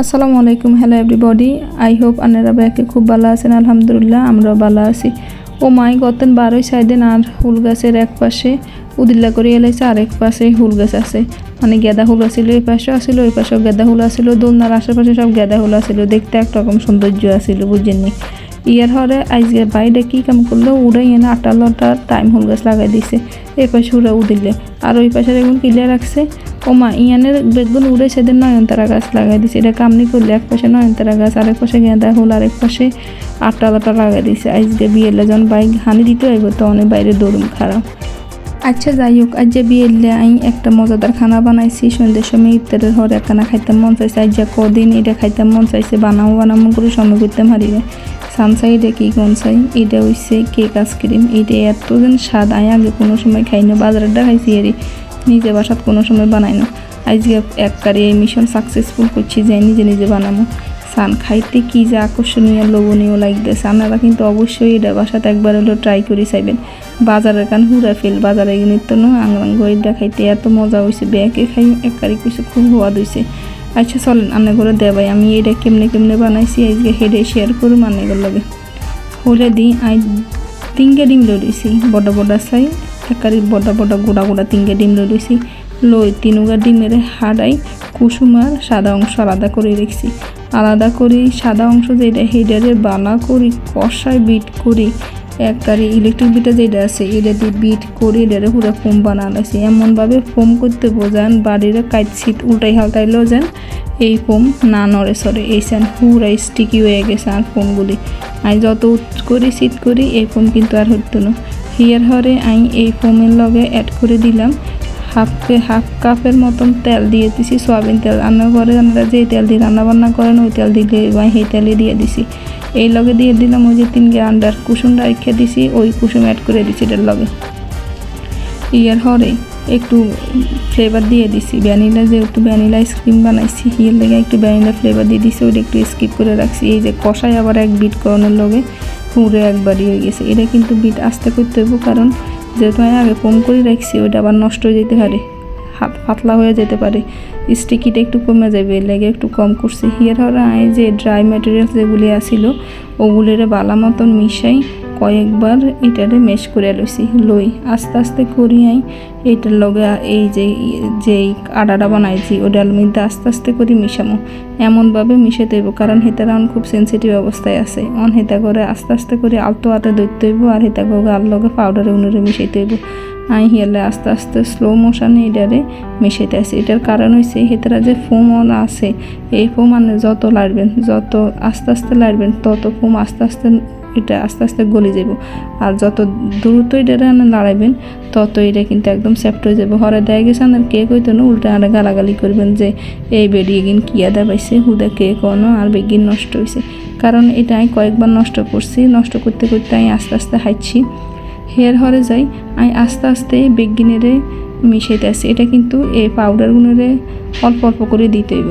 আসসালামু আলাইকুম। Hello everybody, I hope আপনারা ব্যাকে খুব ভালো আছেন। আলহামদুলিল্লাহ আমরাও ভালো আছি। ও মাই গতেন 12 সাইডেন আর ফুল গাছের এক পাশে উদিল্লা করে এলাইছে, আরেক পাশে ফুল গাছ আছে, মানে গেঁদা ফুল আছিল, এই পাশেও আছিল, ওই পাশেও গেঁদা ফুল আছিল, দোলনার আশেপাশে সব গেঁদা ফুল আছিল, দেখতে একরকম সৌন্দর্য আছিল, বুঝেননি। ইয়ার হরে আজকে বাইরে কী কাম করলো, উড়াই এনে 8-9টার টাইম ফুল গাছ লাগাই দিছে, এই পাশে উড়া উদিলে, আর ওই পাশে বেগুন কিলিয়ার রাখছে। ও মা ইয়ানের বেগুন উড়ে সেদিন নয়নতারা গাছ লাগাই দিছে, এটা কামনি করলে এক পাশে নয়নতারা গাছ, আরেক পাশে গেঁদা ফুল, আরেক পাশে 8টা লাগাই দিছে। আজকে বিয়েলে যখন বাইক হানি দিতে হইব তো অনেক বাইরে দৌড়ুম খারাপ। আচ্ছা যাই হোক, আজ যে বিয়েলে আমি একটা মজাদার খানা বানাইছি, সন্ধ্যের সময় ইফতারের হরে খানা খাইতাম মন চাইছে, আজ যে কদিন এটা খাইতাম মন চাইছে, বানাবো করে সময় করতাম হারিয়ে সানসাইডে কি কনসাই, এটা হইছে কেক আইসক্রিম। এটা এত দিন স্বাদ আয় আগে কোনো সময় খাই না, বাজারেরটা খাইছি এরি, নিজে বাসাত কোনো সময় বানাই না। আজকে একবারে এই মিশন সাকসেসফুল করছি যে নিজে বানাবো। সান খাইতে কী যে আকর্ষণীয় লোভনীয় লাগতেছে, আপনারা কিন্তু অবশ্যই এটা বাসাতে একবার হলেও ট্রাই করে চাইবেন। বাজারের কান হুড়া ফেল, বাজারে নিত্য নয় আঙ্গাঙ্গ এটা খাইতে এত মজা হয়েছে, ব্যাগে খাই একবারে কিছু খুব স্বাদ হয়েছে। আচ্ছা চলেন আন্না করে দেবাই আমি এটা কেমনে বানাইছি, আজকে হেডে শেয়ার করুম আন্নাগুলো লাগে। হলে দিই আই 3টা ডিম লইছি, বড় চাই একবারে বড় গোড়া 3টা ডিম লইছি, লই 3 ডিমের হাড়াই কুসুমার সাদা অংশ আলাদা করে রেখেছি, আলাদা করি সাদা অংশ যেটা হেডারে বালা করি কষায় বিট করি, একবারে ইলেকট্রিক বিটা যেটা আছে এটা দিয়ে বিট করে এটারে পুরো ফোম বানালাইছি। এমনভাবে ফোম করতে বোঝান বাড়ির কাইট উল্টাই হালটাইলেও যান এই ফোম না নড়ে সরে, এই স্যান পুরা স্টিকি হয়ে গেছে। আর ফোমগুলি আমি যত করি শীত করি এই ফোম কিন্তু আর হতো না। হিয়ার হরে আমি এই ফোমের লগে অ্যাড করে দিলাম হাফ কাপের মতন তেল দিয়ে দিছি, সয়াবিন তেল। রান্না করে আমরা যে তেল দিয়ে রান্নাবান্না করেন ওই তেল দিলে সেই তেলে দিয়ে দিছি। এই লগে দিয়ে দিলাম ওই যে 3 আন্ডার কুসুমটা রেখে দিছি, ওই কুসুম অ্যাড করে দিছি এটার লগে। ইয়ার হরে একটু ফ্লেভার দিয়ে দিছি ভ্যানিলা, যেহেতু ভ্যানিলা আইসক্রিম বানাইছি হিয়ার লেগে একটু ভ্যানিলা ফ্লেভার দিয়ে দিছি, ওইটা একটু স্কিপ করে রাখছি। এই যে কষায় আবার এক বিট করানোর লগে পুরো একবারই হয়ে গেছে। এটা কিন্তু বিট আস্তে করতে হইব, কারণ যেহেতু আমি আগে কম করে রাখছি ওইটা আবার নষ্ট হয়ে যেতে পারে, হাত পাতলা হয়ে যেতে পারে, স্টিকিটা একটু কমে যাবে, লেগে একটু কম করছি। হিয়ার হরে আমি যে ড্রাই ম্যাটেরিয়ালস যেগুলি আসিল ওগুলিরে বালা মতন মিশাই কয়েকবার এটারে মেশ করে লই আস্তে আস্তে করি আই এইটার লগে এই যেই আটাটা বানাইছি ওটার মধ্যে আস্তে আস্তে করে মিশামো, এমনভাবে মিশাতে হইব, কারণ হেতারা খুব সেন্সিটিভ অবস্থায় আছে। হেতা করে আস্তে আস্তে করে আলতো হাতে ধরতে হইব, আর হেতা করে আর লগে পাউডারে উনুরে মিশাইতে হইব। আমি হিয়ালে আস্তে আস্তে স্লো মোশনে এটারে মিশাইতে আসি। এটার কারণ হয়েছে হেতারা যে ফোম আছে এই ফোম যত লাড়বেন, যত আস্তে আস্তে লাড়বেন তত ফোম আস্তে আস্তে গলে যাব, আর যত দ্রুত এটা লাড়াইবেন তত এটা কিন্তু একদম সেফট হয়ে যাবে। হরে দেয় গেছে আর কেক হইতো না, উল্টা আর গালাগালি করবেন যে এই বেরিয়ে গিন কিয়া পাইছে হুদা কেক অনো আর বেগিন নষ্ট হয়েছে, কারণ এটা আমি কয়েকবার নষ্ট করছি, নষ্ট করতে আমি আস্তে আস্তে হাইছি। হেয়ার হরে যাই আমি আস্তে আস্তে বেগিনেরে মিশাইতে আসি। এটা কিন্তু এই পাউডারগুলোরে অল্প করে দিতে হইব,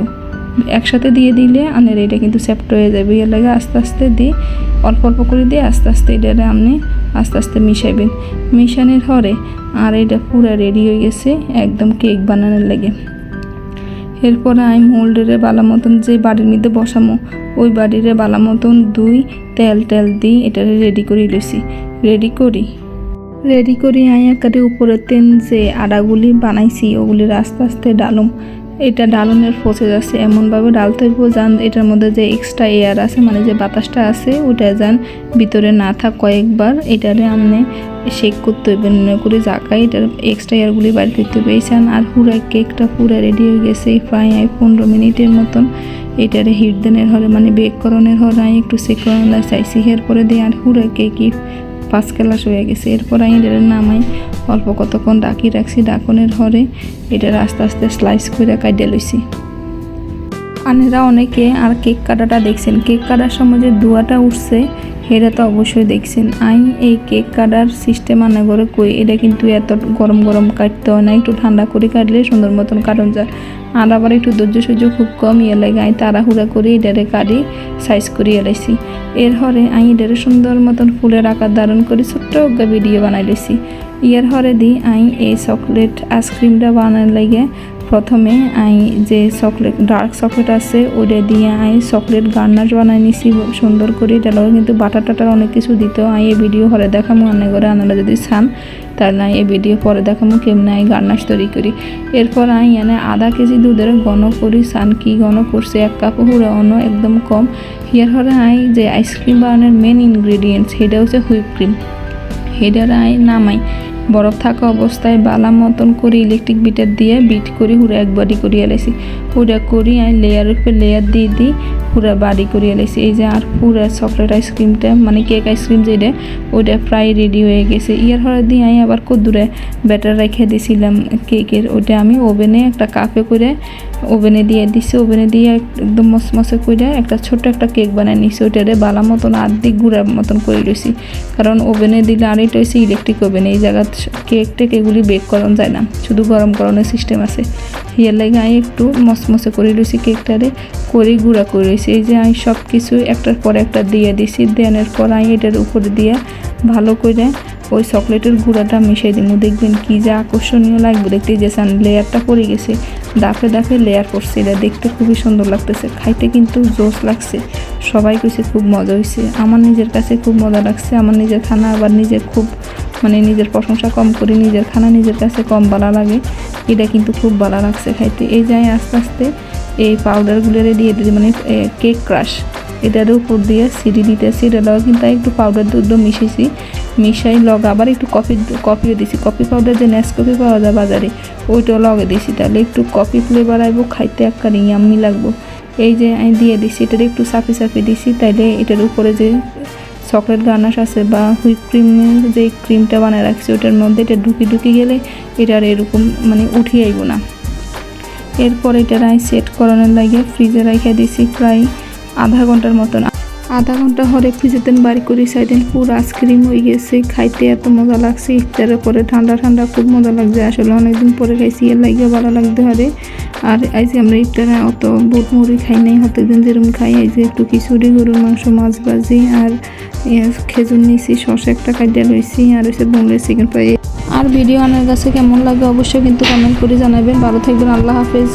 একসাথে দিয়ে দিলে আনের এটা কিন্তু সেফট হয়ে যাবে। এর লাগে আস্তে আস্তে দিয়ে অল্প করে দিয়ে আস্তে আস্তে এটারে আপনি আস্তে আস্তে মিশাইবেন। মিশানোর হরে আর এটা পুরো রেডি হয়ে গেছে একদম কেক বানানোর লাগে। এরপরে আমি মোল্ডেরে বালা মতন যে বাড়ির মধ্যে বসামো ওই বাড়িরে বালা মতন তেল দিই এটারে রেডি করে লইছি। রেডি করি আমি একারে উপরের তেন যে আটাগুলি বানাইছি ওগুলির আস্তে আস্তে ডালুম। এটা ডালনের প্রসেস আছে, এমনভাবে ডালতে হইব যান এটার মধ্যে যে এক্সট্রা এয়ার আছে, মানে যে বাতাসটা আছে ওটা যান ভিতরে না থাক। কয়েকবার এটারে আপনি শেক করতে হইবে, মনে করে জায়গায় এটার এক্সট্রা এয়ারগুলি বাইর করতে পেয়েছেন। আর পুরো কেকটা পুরো রেডি হয়ে গেছে প্রায় 15 মিনিটের মতন। এটারে হিট দেনের হরে মানে বেক করণের হরে আমি একটু সেক করানো চাইছি। এরপরে দিয়ে আর পুরো কেকই 5 ক্লাস হয়ে গেছে। এরপর আমি এটার নামাই অল্প কতক্ষণ ডাকি রাখছি, ডাকনের হরে এটার আস্তে আস্তে স্লাইস করে কাটিয়ে লইছি। আনেরা অনেকে আর কেক কাটাটা দেখছেন, কেক কাটার সময় যে দুয়াটা উঠছে এটা তো অবশ্যই দেখছেন। এই কেক কাটার সিস্টেম করে কই, এটা কিন্তু এত গরম কাটতে হয় না, একটু ঠান্ডা করে কাটলে সুন্দর মতন কাটন যায়। আর আবার একটু ধৈর্য খুব কম লাগে, আমি তাড়াহুড়া করে এটারে কাটি সাইজ করে এলাইছি। এর হরে আমি এটারে সুন্দর মতন ফুলের আকার ধারণ করে ছোট্ট ভিডিও বানাই লইছি। ইয়ার হরে দিই আমি এই চকলেট আইসক্রিমটা বানানোর লাগে প্রথমে আই যে চকলেট ডার্ক চকলেট আছে ওইটা দিয়ে আই চকলেট গার্নাশ বানাই নিছি সুন্দর করে। এটা কিন্তু বাটার টাটার অনেক কিছু দিত। আই এই ভিডিও পরে দেখামো আন্না করে, আপনারা যদি চান তাহলে এই ভিডিও পরে দেখামো কেমনে আই গার্নাশ তৈরি করি। এরপর আই এনে আধা কেজি দুধের ঘন করি। সান কি ঘন করছে 1 কাপ হুড়ে অন্য একদম কম। এর পরে আই যে আইসক্রিম বানানোর মেন ইনগ্রেডিয়েন্টস সেটা হচ্ছে হুইপ ক্রিম। সেটার আই নামাই বরফ থাকা অবস্থায় বালা মতন করে ইলেকট্রিক বিটার দিয়ে বিট করে হুড়ে একবারই করিয়ে এলাইছি। হুড়া করি আমি লেয়ারের উপর লেয়ার দিয়ে দিই পুরা বাড়ি করিয়ে এলাইছি। এই যে আর পুরা চকলেট আইসক্রিমটা মানে কেক আইসক্রিম যেটা ওইটা প্রায় রেডি হয়ে গেছে। ইয়ার হরে দিয়ে আমি আবার কদ্দুরে ব্যাটার রেখে দিয়েছিলাম কেকের, ওইটা আমি ওভেনে একটা কাপে করে ওভেনে দিয়ে দিছি। ওভেনে দিয়ে একদম মসমসে করে একটা ছোট্ট একটা কেক বানিয়ে নিছি। ওইটারে বালা মতন আর্ধেক গুঁড়ার মতন করে রয়েছি, কারণ ওভেনে দিলে আর এটা হচ্ছে ইলেকট্রিক ওভেন। এই জায়গা কেক টেক এগুলি বেক করানো যায় না, শুধু গরম করানোর সিস্টেম আছে। হিয়ার লাগে আমি একটু মসমসে করে রয়েছি কেকটারে করে গুঁড়া করে রয়েছি। এই যে আমি সব কিছু একটার পর একটা দিয়ে দিছি। দেওয়ার পর আমি এটার উপরে দিয়ে ভালো করে ওই চকলেটের গুঁড়াটা মিশিয়ে দিব। দেখবেন কি যে আকর্ষণীয় লাগবে দেখতে। যে সান লেয়ারটা পড়ে গেছে, দাফে দাফে লেয়ার পড়ছে, এটা দেখতে খুবই সুন্দর লাগতেছে, খাইতে কিন্তু জোস লাগছে। সবাই কইছে খুব মজা হয়েছে, আমার নিজের কাছে খুব মজা লাগছে। আমার নিজের খানা আবার নিজে খুব মানে নিজের প্রশংসা কম করি, নিজের খানা নিজের কাছে কম ভালো লাগে, এটা কিন্তু খুব ভালো লাগছে খাইতে। এই যে আস্তে আস্তে এই পাউডারগুলোরে দিয়ে দিই, মানে কেক ক্রাশ এটার উপর দিয়ে সিঁড়ি দিতেছি। এটাও কিন্তু একটু পাউডার দুধ মিশিয়েছি, মিশাই লগ আবার একটু কফিও দিছি। কফি পাউডার যে নেসকফি পাওয়া যায় বাজারে ওইটাও লগে দিছি, তাহলে একটু কফি ফ্লেভার আইব, খাইতে একটা ইয়াম্মি লাগবো। এই যে আমি দিয়ে দিছি, এটার একটু সাফি সাফি দিছি, তাইলে এটার উপরে যে চকলেট গার্নাশ আছে বা হুইপ ক্রিমের যে ক্রিমটা বানায় রাখছি ওটার মধ্যে এটা ঢুকি গেলে এটার এরকম মানে উঠিয়ে আইব না। এরপর এটার আমি সেট করানোর লাগে ফ্রিজে রেখে দিছি প্রায় আধা ঘন্টার মতন। আধা ঘন্টা হরে ফ্রিজেতেন বাড়ি করি সাইডেন পুরো আইসক্রিম হয়ে গেছে, খাইতে এত মজা লাগছে। ইফতারের পরে ঠান্ডা ঠান্ডা খুব মজা লাগছে, আসলে অনেকদিন পরে খাইছি, এর লাগে ভালো লাগতে পারে। আর আইসি আমরা ইফতারে অত বুট মুড়ি খাই নাই, প্রত্যেকদিন যেরকম খাই। এই যে একটু খিচুড়ি, গরুর মাংস, মাছ ভাজি আর খেজুর নিয়েছি, শসা একটা কাটিয়ে লইছি, আর হচ্ছে বোনলেস চিকেন ফ্রাই। আর ভিডিও আমার কাছে কেমন লাগে অবশ্যই কিন্তু কমেন্ট করে জানাবেন। ভালো থাকবেন, আল্লাহ হাফেজ।